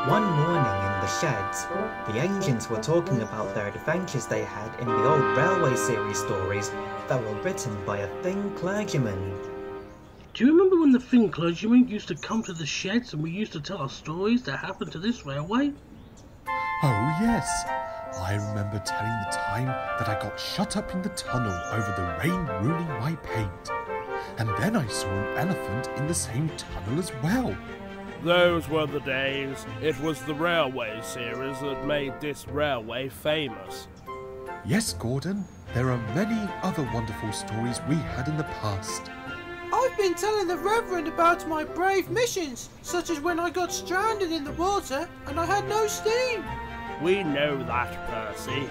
One morning in the sheds, the engines were talking about their adventures they had in the old railway series stories that were written by a thin clergyman. Do you remember when the Thin Clergyman used to come to the sheds and we used to tell our stories that happened to this railway? Oh yes, I remember telling the time that I got shut up in the tunnel over the rain ruining my paint. And then I saw an elephant in the same tunnel as well. Those were the days. It was the railway series that made this railway famous. Yes, Gordon, there are many other wonderful stories we had in the past. I've been telling the Reverend about my brave missions, such as when I got stranded in the water and I had no steam. We know that, Percy.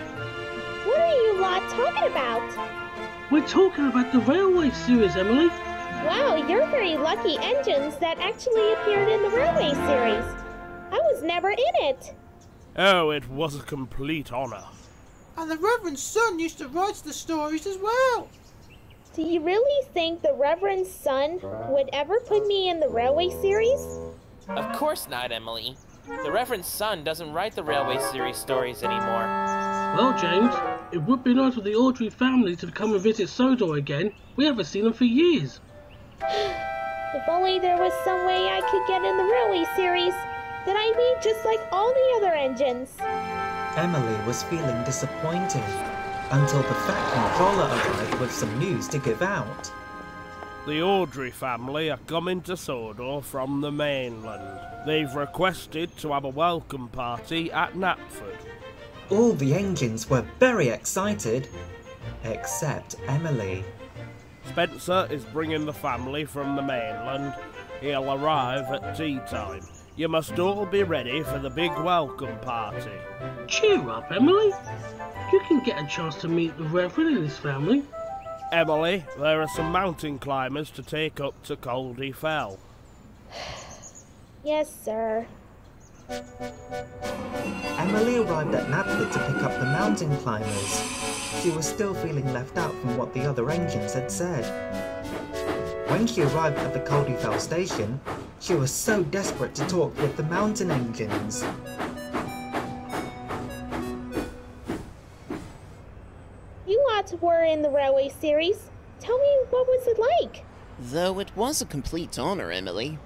What are you lot talking about? We're talking about the railway series, Emily. Wow, you're very lucky engines that actually appeared in the railway series. I was never in it. Oh, it was a complete honour. And the Reverend's son used to write the stories as well. Do you really think the Reverend's son would ever put me in the railway series? Of course not, Emily. The Reverend's son doesn't write the railway series stories anymore. Well, James, it would be nice for the Audrey family to come and visit Sodor again. We haven't seen them for years. If only there was some way I could get in the railway series, then I'd be just like all the other engines. Emily was feeling disappointed until the Fat Controller arrived with some news to give out. The Audrey family are coming to Sodor from the mainland. They've requested to have a welcome party at Knapford. All the engines were very excited, except Emily. Spencer is bringing the family from the mainland. He'll arrive at tea time. You must all be ready for the big welcome party. Cheer up, Emily. You can get a chance to meet the Reverend and his family. Emily, there are some mountain climbers to take up to Culdee Fell. Yes, sir. Emily arrived at Knapford to pick up the mountain climbers. She was still feeling left out from what the other engines had said. When she arrived at the Culdee Fell station, she was so desperate to talk with the mountain engines. You lots were in the railway series. Tell me, what was it like? Though it was a complete honor, Emily.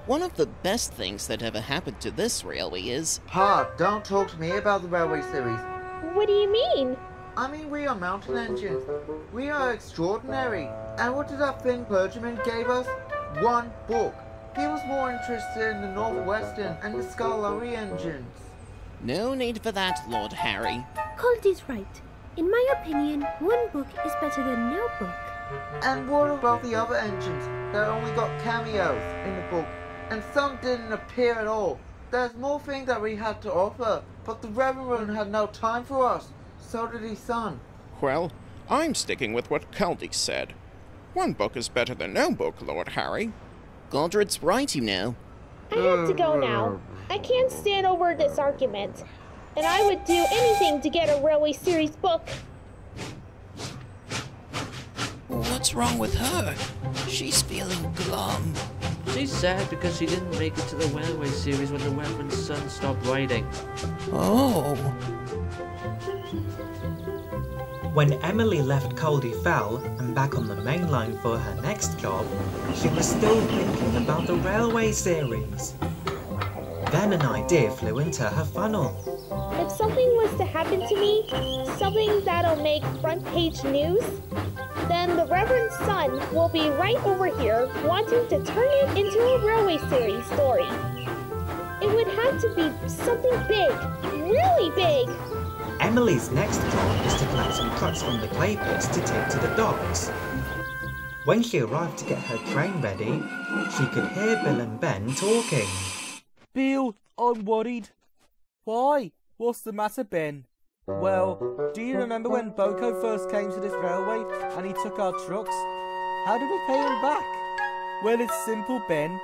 One of the best things that ever happened to this railway is... Pa, don't talk to me about the railway series. What do you mean? I mean, we are mountain engines. We are extraordinary. And what did that Thin Clergyman gave us? One book. He was more interested in the Northwestern and the Scarlari engines. No need for that, Lord Harry. Culdee's right. In my opinion, one book is better than no book. And what about the other engines that only got cameos in the book? And some didn't appear at all. There's more things that we had to offer, but the Reverend had no time for us. So did his son. Well, I'm sticking with what Culdee said. One book is better than no book, Lord Harry. Godred's right, you know. I have to go now. I can't stand over this argument. And I would do anything to get a railway series book. What's wrong with her? She's feeling glum. She's sad because she didn't make it to the railway series when the Reverend's son stopped writing. Oh. When Emily left Culdee Fell and back on the main line for her next job, she was still thinking about the railway series. Then an idea flew into her funnel. If something was to happen to me, something that'll make front page news, then the Reverend's son will be right over here wanting to turn it into a railway series story. It would have to be something big, really big. Emily's next job is to collect some trucks from the clay pits to take to the docks. When she arrived to get her train ready, she could hear Bill and Ben talking. Bill, I'm worried. Why? What's the matter, Ben? Well, do you remember when BoCo first came to this railway and he took our trucks? How did we pay him back? Well, it's simple, Ben.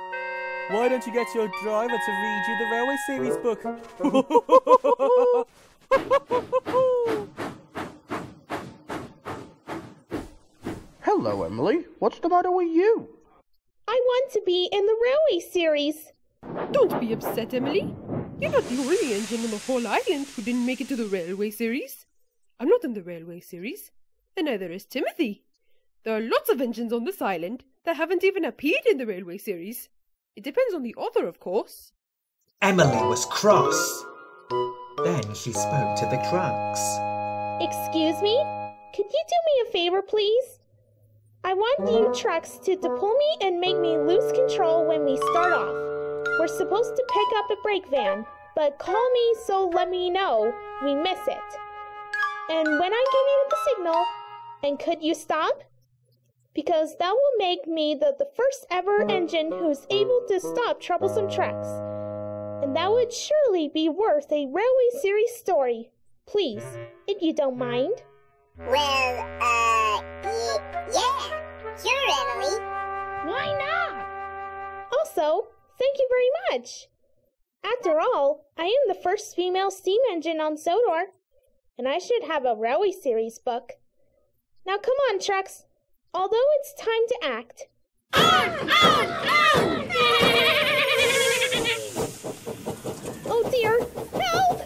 Why don't you get your driver to read you the railway series book? Hello, Emily. What's the matter with you? I want to be in the railway series. Don't be upset, Emily. You're not the only engine on the whole island who didn't make it to the railway series. I'm not in the railway series, and neither is Timothy. There are lots of engines on this island that haven't even appeared in the railway series. It depends on the author, of course. Emily was cross. Then she spoke to the trucks. Excuse me? Could you do me a favor, please? I want you trucks to pull me and make me lose control when we start off. We're supposed to pick up a brake van, but call me so let me know we miss it. And when I give you the signal, and could you stop? Because that will make me the first ever engine who's able to stop troublesome trucks. And that would surely be worth a railway series story. Please, if you don't mind. Well, yeah, sure, Emily. Why not? Also, thank you very much. After all, I am the first female steam engine on Sodor, and I should have a railway series book. Now come on, trucks. Although it's time to act. Oh dear, help!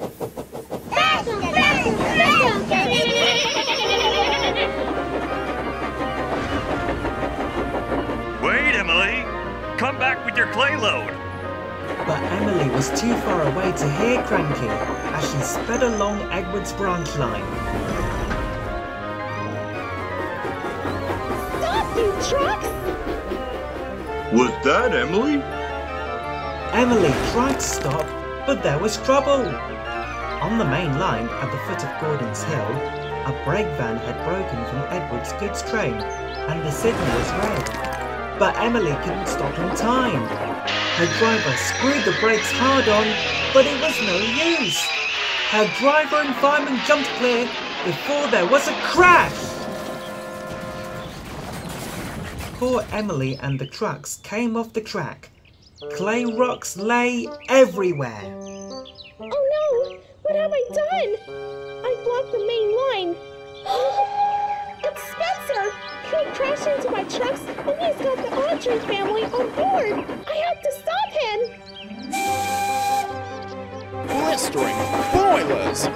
Wait, Emily! Come back with your clay load! But Emily was too far away to hear Cranky as she sped along Edward's branch line. Stop, you trucks! Was that Emily? Emily tried to stop, but there was trouble. On the main line at the foot of Gordon's Hill, a brake van had broken from Edward's goods train, and the signal was red. But Emily couldn't stop in time. Her driver screwed the brakes hard on, but it was no use. Her driver and fireman jumped clear before there was a crash. Poor Emily and the trucks came off the track. Clay rocks lay everywhere. Oh no! What have I done? I blocked the main line. It's Spencer! He crashed into my trucks and he's got the Audrey family on board! I have to stop him! Blistering boilers!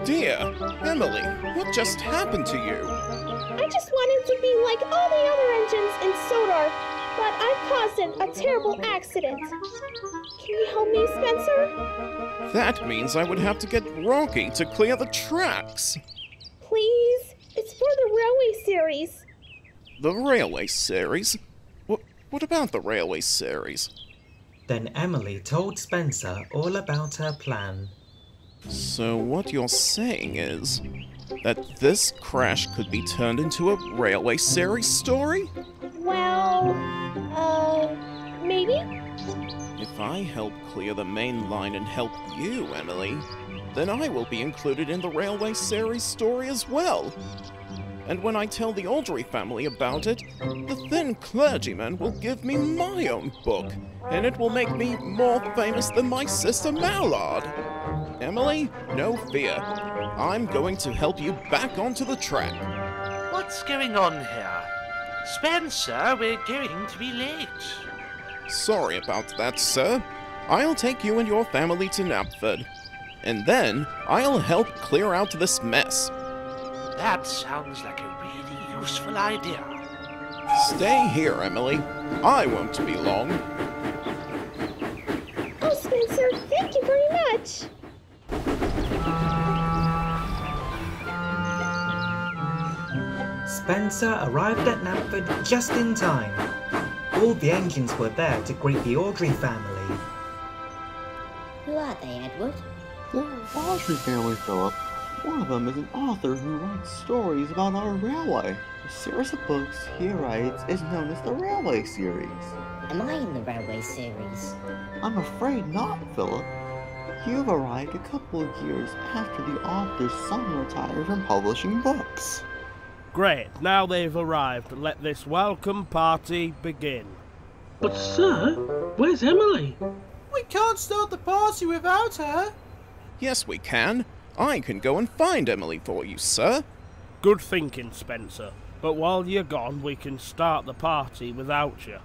Dear, Emily, what just happened to you? I just wanted to be like all the other engines in Sodor, but I've caused a terrible accident. Can you help me, Spencer? That means I would have to get Rocky to clear the tracks. Please? It's for the railway series. The railway series? What about the railway series? Then Emily told Spencer all about her plan. So what you're saying is that this crash could be turned into a railway series story? Well, maybe? If I help clear the main line and help you, Emily, then I will be included in the railway series story as well. And when I tell the Audrey family about it, the Thin Clergyman will give me my own book, and it will make me more famous than my sister Mallard. Emily, no fear. I'm going to help you back onto the track. What's going on here? Spencer, we're going to be late. Sorry about that, sir. I'll take you and your family to Knapford, and then I'll help clear out this mess. That sounds like a really useful idea. Stay here, Emily. I won't be long. Oh, Spencer, thank you very much. Spencer arrived at Knapford just in time. All the engines were there to greet the Audrey family. Who are they, Edward? They're an Audrey family, Philip. One of them is an author who writes stories about our railway. The series of books he writes is known as the Railway Series. Am I in the railway series? I'm afraid not, Philip. You've arrived a couple of years after the author's son retired from publishing books. Great, now they've arrived. Let this welcome party begin. But sir, where's Emily? We can't start the party without her. Yes, we can. I can go and find Emily for you, sir. Good thinking, Spencer. But while you're gone, we can start the party without you.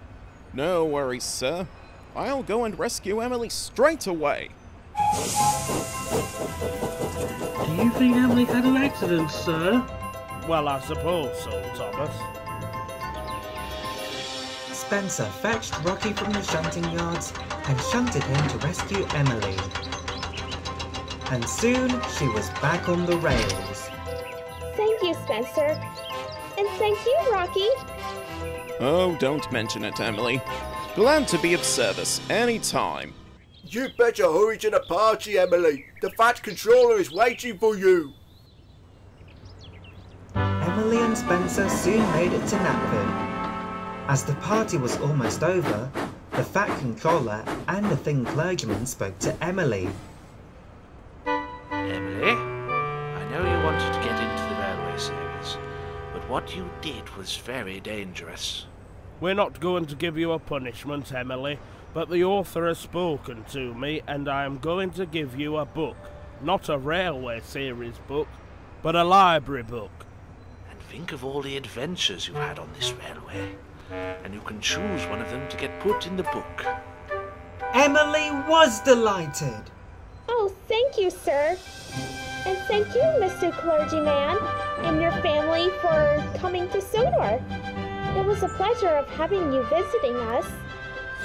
No worries, sir. I'll go and rescue Emily straight away. Do you think Emily had an accident, sir? Well, I suppose so, Thomas. Spencer fetched Rocky from the shunting yards and shunted him to rescue Emily. And soon she was back on the rails. Thank you, Spencer. And thank you, Rocky. Oh, don't mention it, Emily. Glad to be of service any time. You better hurry to the party, Emily. The Fat Controller is waiting for you. Emily and Spencer soon made it to Knapford. As the party was almost over, the Fat Controller and the Thin Clergyman spoke to Emily. Emily, I know you wanted to get into the railway series, but what you did was very dangerous. We're not going to give you a punishment, Emily, but the author has spoken to me and I am going to give you a book. Not a railway series book, but a library book. And think of all the adventures you've had on this railway. And you can choose one of them to get put in the book. Emily was delighted. Oh, thank you, sir. And thank you, Mr. Clergyman, and your family for coming to Sodor. It was a pleasure of having you visiting us.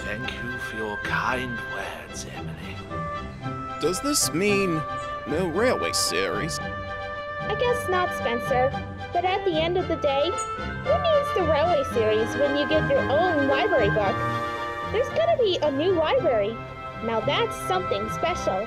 Thank you for your kind words, Emily. Does this mean no railway series? I guess not, Spencer. But at the end of the day, who needs the railway series when you get your own library book? There's gotta be a new library. Now that's something special.